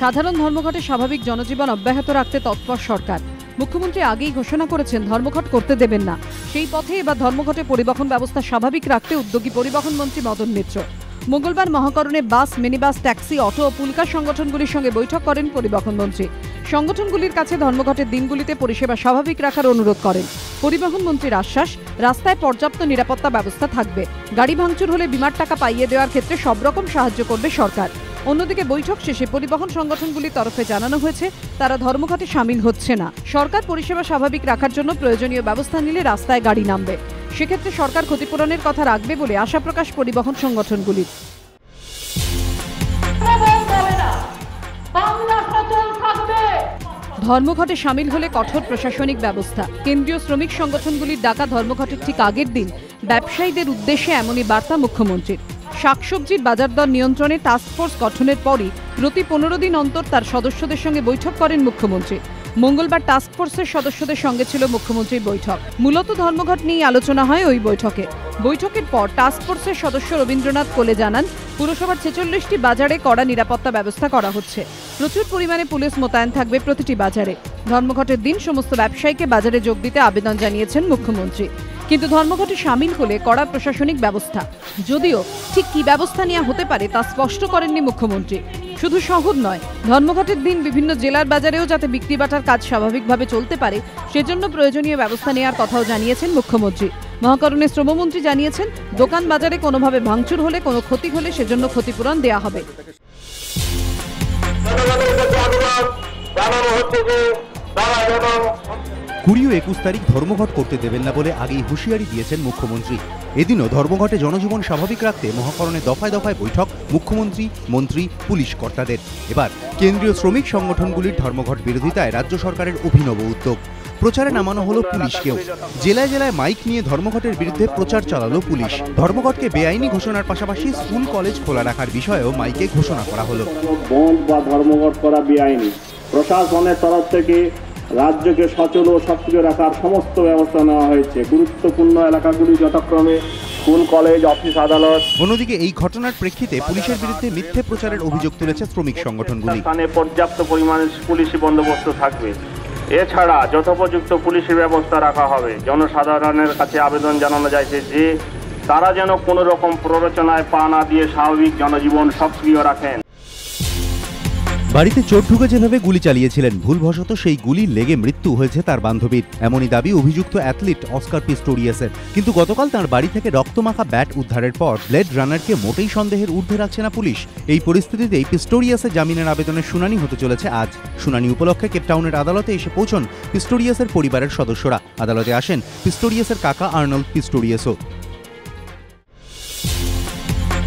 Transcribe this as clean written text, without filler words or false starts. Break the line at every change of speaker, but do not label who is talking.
সাধারণ ধর্মঘটে স্বাভাবিক জনজীবন অব্যাহত রাখতে তৎপর সরকার। মুখ্যমন্ত্রী আগেই ঘোষণা করেছেন ধর্মঘট করতে দেবেন না। সেই পথে এবার ধর্মঘটে পরিবহন ব্যবস্থা স্বাভাবিক রাখতে উদ্যোগী পরিবহন মন্ত্রী মদন মিত্র। মঙ্গলবার মহাকরণে বাস, মিনিবাস, ট্যাক্সি, অটো ও পুলকা সংগঠনগুলির সঙ্গে বৈঠক করেন পরিবহন মন্ত্রী। সংগঠনগুলির কাছে ধর্মঘটের দিনগুলিতে পরিষেবা স্বাভাবিক রাখার অনুরোধ করেন। পরিবহন মন্ত্রীর আশ্বাস, রাস্তায় পর্যাপ্ত নিরাপত্তা ব্যবস্থা থাকবে। গাড়ি ভাঙচুর হলে বিমার টাকা পাইয়ে দেওয়ার ক্ষেত্রে সব রকম সাহায্য করবে সরকার। অন্যদিকে বৈঠক শেষে পরিবহন সংগঠনগুলির তরফে জানানো হয়েছে তারা ধর্মঘটে সামিল হচ্ছে না। সরকার পরিষেবা স্বাভাবিক রাখার জন্য প্রয়োজনীয় ব্যবস্থা নিলে রাস্তায় গাড়ি নামবে। সেক্ষেত্রে সরকার ক্ষতিপূরণের কথা রাখবে বলে আশা প্রকাশ পরিবহন সংগঠনগুলির। ধর্মঘটে সামিল হলে কঠোর প্রশাসনিক ব্যবস্থা। কেন্দ্রীয় শ্রমিক সংগঠনগুলির ডাকা ধর্মঘটের ঠিক আগের দিন ব্যবসায়ীদের উদ্দেশ্যে এমনই বার্তা মুখ্যমন্ত্রীর। শাকসবজির বাজার দর নিয়ন্ত্রণে টাস্কফোর্স গঠনের পরই প্রতি 15 দিন অন্তর তার সদস্যদের সঙ্গে বৈঠক করেন মুখ্যমন্ত্রী। মঙ্গলবার টাস্কফোর্সের সদস্যদের সঙ্গে ছিল মুখ্যমন্ত্রীর বৈঠক। মূলত ধর্মঘট নিয়ে আলোচনা হয় ওই বৈঠকে। বৈঠকের পর টাস্কফোর্সের সদস্য রবীন্দ্রনাথ কোলে জানান, পুরসভার 46টি বাজারে কড়া নিরাপত্তা ব্যবস্থা করা হচ্ছে। প্রচুর পরিমাণে পুলিশ মোতায়েন থাকবে প্রতিটি বাজারে। ধর্মঘটের দিন সমস্ত ব্যবসায়ীকে বাজারে যোগ দিতে আবেদন জানিয়েছেন মুখ্যমন্ত্রী। কিন্তু ধর্মঘটে সামিল হলে কড়া প্রশাসনিক ব্যবস্থা। যদিও ঠিক কী ব্যবস্থা নেওয়া হতে পারে তা স্পষ্ট করেননি মুখ্যমন্ত্রী। শুধু শহর নয়, ধর্মঘটের দিন বিভিন্ন জেলার বাজারেও যাতে বিক্রি বাটার কাজ স্বাভাবিকভাবে চলতে পারে সেজন্য প্রয়োজনীয় ব্যবস্থা নেওয়ার কথাও জানিয়েছেন মুখ্যমন্ত্রী। মহাকরণে শ্রমমন্ত্রী জানিয়েছেন, দোকান বাজারে কোনোভাবে ভাঙচুর হলে, কোনো ক্ষতি হলে সেজন্য ক্ষতিপূরণ দেওয়া হবে।
20 ও 21 তারিখ ধর্মঘট করতে দেবেন না বলে আগেই হুঁশিয়ারি দিয়েছেন মুখ্যমন্ত্রী। এদিনও ধর্মঘটে জনজীবন স্বাভাবিক রাখতে মহাকরণে দফায় দফায় বৈঠক মুখ্যমন্ত্রী, মন্ত্রী, পুলিশ কর্তাদের। এবার কেন্দ্রীয় শ্রমিক সংগঠনগুলির ধর্মঘট বিরোধিতায় রাজ্য সরকারের অভিনব উদ্যোগ। প্রচারে নামানো হলো পুলিশকেও। জেলায় জেলায় মাইক নিয়ে ধর্মঘটের বিরুদ্ধে প্রচার চালালো পুলিশ। ধর্মঘটকে বেআইনি ঘোষণার পাশাপাশি স্কুল কলেজ খোলা রাখার বিষয়েও মাইকে ঘোষণা করা হলো।
বন্ধ বা ধর্মঘট করা বেআইনি। প্রশাসনের তরফ থেকে রাজ্যকে সচল ও সক্রিয় রাখার সমস্ত ব্যবস্থা নেওয়া হয়েছে। গুরুত্বপূর্ণ এলাকাগুলি যথাক্রমে স্কুল, কলেজ, অফিস, আদালত।
অন্যদিকে এই ঘটনার প্রেক্ষিতে পুলিশের বিরুদ্ধে মিথ্যে প্রচারের অভিযোগ তুলেছে শ্রমিক সংগঠনগুলি।
স্থানে পর্যাপ্ত পরিমাণে পুলিশি বন্দোবস্ত থাকবে। এছাড়া যথোপযুক্ত পুলিশি ব্যবস্থা রাখা হবে। জনসাধারণের কাছে আবেদন জানানো যাচ্ছে যে তারা যেন কোনো রকম প্ররোচনায় পা না দিয়ে স্বাভাবিক জনজীবন সক্রিয় রাখেন।
বাড়িতে চোর ঢুকে যেভাবে গুলি চালিয়েছিলেন, ভুলবশত সেই গুলি লেগে মৃত্যু হয়েছে তার বান্ধবীর। এমনই দাবি অভিযুক্ত অ্যাথলিট অস্কার পিস্টোরিয়াসের। কিন্তু গতকাল তাঁর বাড়ি থেকে রক্তমাখা ব্যাট উদ্ধারের পর ব্লেড রানারকে মোটেই সন্দেহের ঊর্ধ্বে রাখছে না পুলিশ। এই পরিস্থিতিতেই পিস্টোরিয়াসের জামিনের আবেদনের শুনানি হতে চলেছে আজ। শুনানি উপলক্ষে কেপটাউনের আদালতে এসে পৌঁছন পিস্টোরিয়াসের পরিবারের সদস্যরা। আদালতে আসেন পিস্টোরিয়াসের কাকা আর্নল্ড পিস্টোরিয়াসও।